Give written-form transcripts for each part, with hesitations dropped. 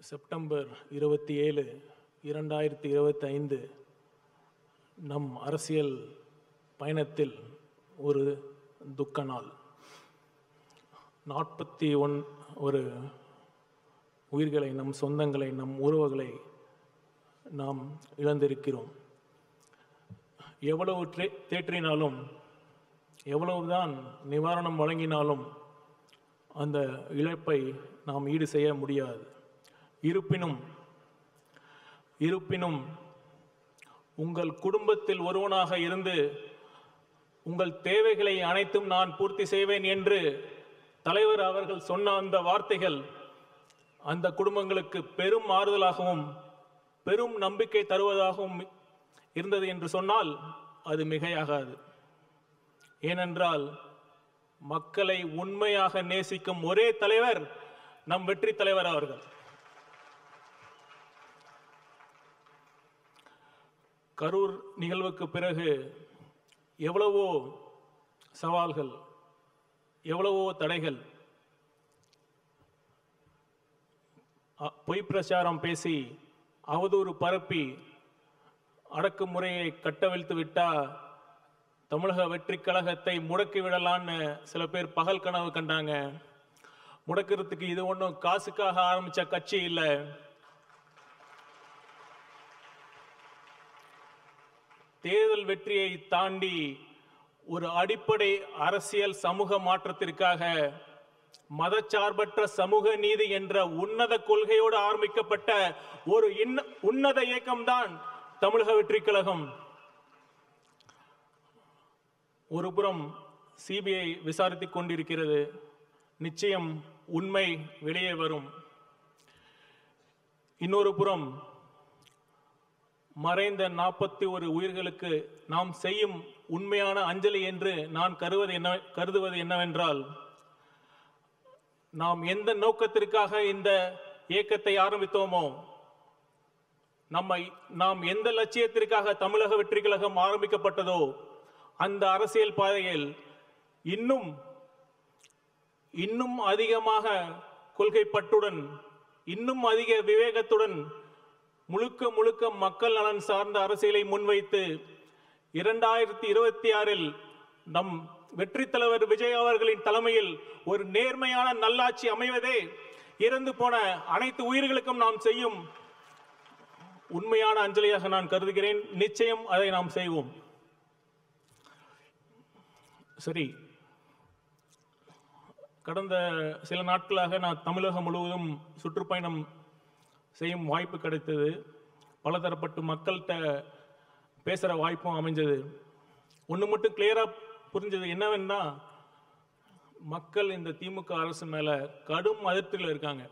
September 27, 2025 நம் அரசியல் பயணத்தில் ஒரு துக்க நாள். 41 உயிர்களை, நம் சொந்தங்களை, நம் உறவுகளை நாம் இழந்திருக்கிறோம். எவ்வளவு தேற்றினாலும், எவ்வளவுதான் நிவாரணம் வழங்கினாலும் அந்த இழப்பை நாம் ஈடு செய்ய முடியாது. இருப்பினும் உங்கள் குடும்பத்தில் ஒருவனாக இருந்து உங்கள் தேவைகளை அனைத்தும் நான் பூர்த்தி செய்வேன் என்று தலைவர் அவர்கள் சொன்ன அந்த வார்த்தைகள் அந்த குடும்பங்களுக்கு பெரும் ஆறுதலாகவும் பெரும் நம்பிக்கை தருவதாகவும் இருந்தது என்று சொன்னால் அது மிகையாகாது. ஏனென்றால் மக்களை உண்மையாக நேசிக்கும் ஒரே தலைவர் நம் வெற்றி தலைவர் அவர்கள். கரூர் நிகழ்வுக்கு பிறகு எவ்வளவோ சவால்கள், எவ்வளவோ தடைகள், பொய் பிரச்சாரம் பேசி அவதூறு பரப்பி அடக்குமுறையை கட்டவிழ்த்து விட்டா தமிழக வெற்றி கழகத்தை முடக்கி விடலான்னு சில பேர் பகல் கனவு கண்டாங்க. முடக்கிறதுக்கு இது ஒன்றும் காசுக்காக ஆரம்பிச்ச கட்சி இல்லை. தேர்தல் வெற்றியை தாண்டி ஒரு அடிப்படை அரசியல் சமூக மாற்றத்திற்காக மதச்சார்பற்ற சமூக நீதி என்ற உன்னத கொள்கையோடு ஆரம்பிக்கப்பட்ட ஒரு உன்னத இயக்கம்தான் தமிழக வெற்றி கழகம். ஒரு புறம் சிபிஐ விசாரித்துக் கொண்டிருக்கிறது. நிச்சயம் உண்மை வெளியே வரும். இன்னொரு புறம் மறைந்த 41 உயிர்களுக்கு நாம் செய்யும் உண்மையான அஞ்சலி என்று நான் கருதுவது என்னவென்றால், நாம் எந்த நோக்கத்திற்காக இந்த இயக்கத்தை ஆரம்பித்தோமோ, நாம் எந்த லட்சியத்திற்காக தமிழக வெற்றி கழகம் ஆரம்பிக்கப்பட்டதோ அந்த அரசியல் பாதையில் இன்னும் அதிகமாக கொள்கை பற்றுடன், இன்னும் அதிக விவேகத்துடன் முழுக்க மக்கள் நலன் சார்ந்த அரசியலை முன்வைத்து 2026 நம் வெற்றி தலைவர் விஜய் அவர்களின் தலைமையில் ஒரு நேர்மையான நல்லாட்சி அமைவதே இறந்து போன அனைத்து உயிர்களுக்கும் நாம் செய்யும் உண்மையான அஞ்சலியாக நான் கருதுகிறேன். நிச்சயம் அதை நாம் செய்வோம். சரி, கடந்த சில நாட்களாக நான் தமிழகம் முழுவதும் சுற்றுப்பயணம் செய்யும் வாய்ப்பு கிடைத்தது. பலதரப்பட்டு மக்கள்கிட்ட பேசுகிற வாய்ப்பும் அமைஞ்சது. ஒன்று மட்டும் கிளியராக புரிஞ்சது என்னவென்னா, மக்கள் இந்த திமுக அரசு மேலே கடும் அதிருப்தியில் இருக்காங்க.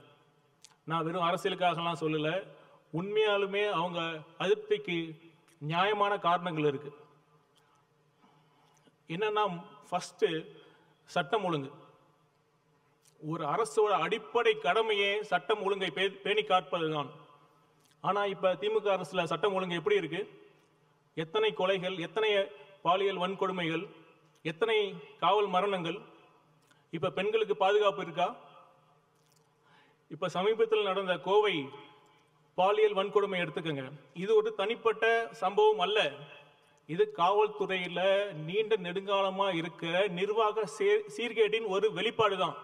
நான் வெறும் அரசியலுக்காகலாம் சொல்லலை, உண்மையாலுமே அவங்க அதிருப்திக்கு நியாயமான காரணங்கள் இருக்கு. என்னன்னா, ஃபர்ஸ்ட் சட்டம் ஒழுங்கு. ஒரு அரசோட அடிப்படை கடமையே சட்டம் ஒழுங்கை பேணி காப்பதுதான். ஆனா இப்ப திமுக அரசுல சட்டம் ஒழுங்கு எப்படி இருக்கு? எத்தனை கொலைகள், எத்தனை பாலியல் வன்கொடுமைகள், எத்தனை காவல் மரணங்கள். இப்ப பெண்களுக்கு பாதுகாப்பு இருக்கா? இப்ப சமீபத்தில் நடந்த கோவை பாலியல் வன்கொடுமை எடுத்துக்கங்க. இது ஒரு தனிப்பட்ட சம்பவம் அல்ல. இது காவல்துறையில நீண்ட நெடுங்காலமா இருக்கிற நிர்வாக சீர்கேட்டின் ஒரு வெளிப்பாடு தான்.